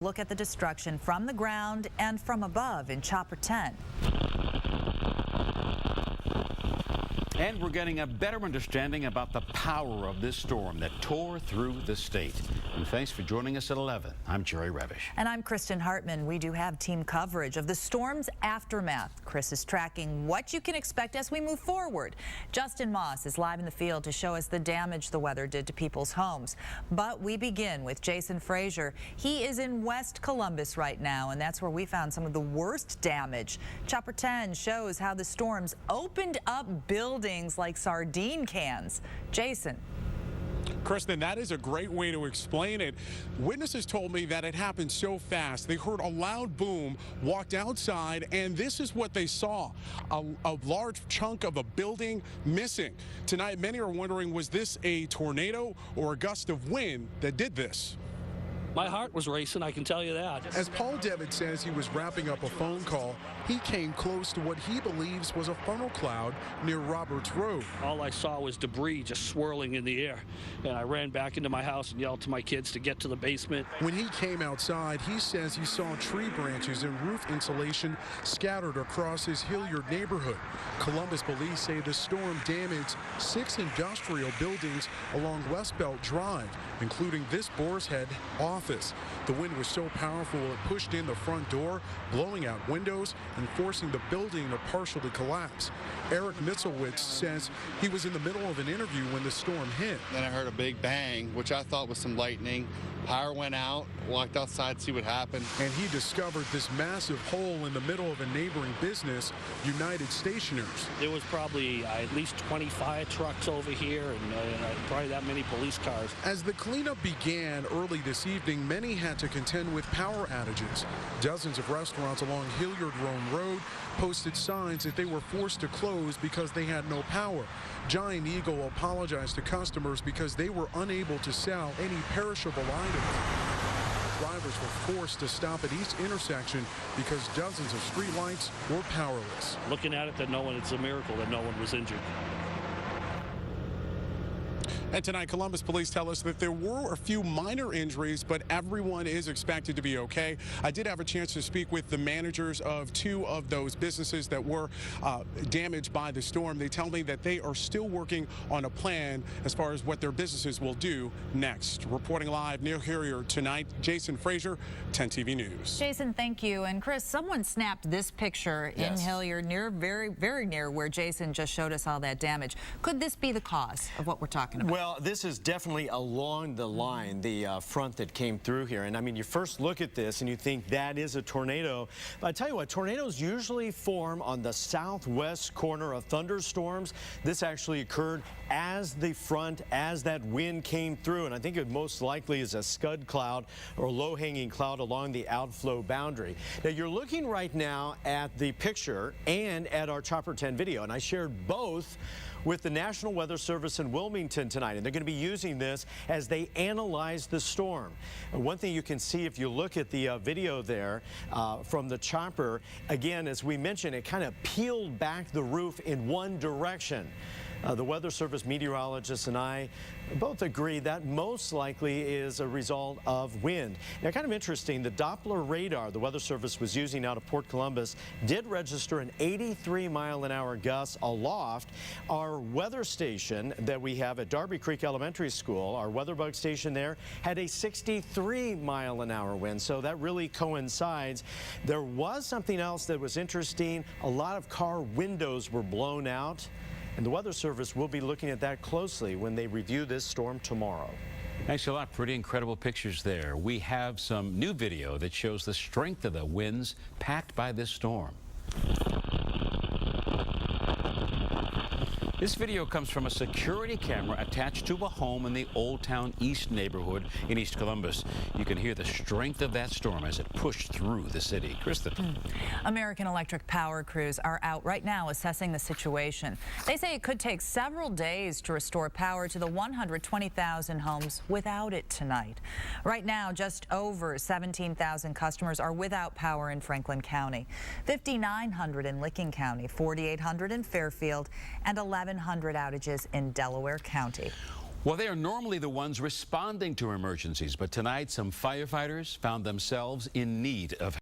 Look at the destruction from the ground and from above in Chopper 10. And we're getting a better understanding about the power of this storm that tore through the state. And thanks for joining us at 11. I'm Jerry Revish. And I'm Kristen Hartman. We do have team coverage of the storm's aftermath. Chris is tracking what you can expect as we move forward. Justin Moss is live in the field to show us the damage the weather did to people's homes. But we begin with Jason Frazier. He is in West Columbus right now, and that's where we found some of the worst damage. Chopper 10 shows how the storms opened up buildings like sardine cans. Jason. Kristen, that is a great way to explain it. Witnesses told me that it happened so fast. They heard a loud boom, walked outside, and this is what they saw. A large chunk of a building missing. Tonight, many are wondering, was this a tornado or a gust of wind that did this? My heart was racing, I can tell you that. As Paul Devitt says he was wrapping up a phone call, he came close to what he believes was a funnel cloud near Roberts Road. All I saw was debris just swirling in the air, and I ran back into my house and yelled to my kids to get to the basement. When he came outside, he says he saw tree branches and roof insulation scattered across his Hilliard neighborhood. Columbus police say the storm damaged 6 industrial buildings along West Belt Drive, including this Boar's Head office. The wind was so powerful it pushed in the front door, blowing out windows and forcing the building to partially collapse. Eric Mitzelwitz says he was in the middle of an interview when the storm hit. Then I heard a big bang, which I thought was some lightning. Power went out, walked outside to see what happened. And he discovered this massive hole in the middle of a neighboring business, United Stationers. There was probably at least 20 fire trucks over here and probably that many police cars. As the cleanup began early this evening, many had to contend with power outages. Dozens of restaurants along Hilliard-Rome Road posted signs that they were forced to close because they had no power. Giant Eagle apologized to customers because they were unable to sell any perishable items. Drivers were forced to stop at each intersection because dozens of streetlights were powerless. Looking at it, it's a miracle that no one was injured. And tonight, Columbus police tell us that there were a few minor injuries, but everyone is expected to be okay. I did have a chance to speak with the managers of 2 of those businesses that were damaged by the storm. They tell me that they are still working on a plan as far as what their businesses will do next. Reporting live near Hilliard tonight, Jason Frazier, 10 TV News. Jason, thank you. And Chris, someone snapped this picture in Hilliard, very near where Jason just showed us all that damage. Could this be the cause of what we're talking about? Well, this is definitely along the line, the front that came through here. And I mean, you first look at this and you think that is a tornado. But I tell you what, tornadoes usually form on the southwest corner of thunderstorms. This actually occurred as that wind came through. And I think it most likely is a scud cloud or low-hanging cloud along the outflow boundary. Now, you're looking right now at the picture and at our Chopper 10 video. And I shared both with the National Weather Service in Wilmington tonight, and they're going to be using this as they analyze the storm. One thing you can see if you look at the video there from the chopper, again, as we mentioned, it kind of peeled back the roof in one direction. The Weather Service meteorologists and I both agree that most likely is a result of wind. Now, kind of interesting, the Doppler radar the Weather Service was using out of Port Columbus did register an 83-mile-an-hour gust aloft. Our weather station that we have at Darby Creek Elementary School, our WeatherBug station there, had a 63-mile-an-hour wind, so that really coincides. There was something else that was interesting. A lot of car windows were blown out. And the Weather Service will be looking at that closely when they review this storm tomorrow. Thanks a lot. Pretty incredible pictures there. We have some new video that shows the strength of the winds packed by this storm. This video comes from a security camera attached to a home in the Old Town East neighborhood in East Columbus. You can hear the strength of that storm as it pushed through the city. Kristen. American Electric power crews are out right now assessing the situation. They say it could take several days to restore power to the 120,000 homes without it tonight. Right now, just over 17,000 customers are without power in Franklin County, 5,900 in Licking County, 4,800 in Fairfield, and 1,100 outages in Delaware County. Well, they are normally the ones responding to emergencies, but tonight some firefighters found themselves in need of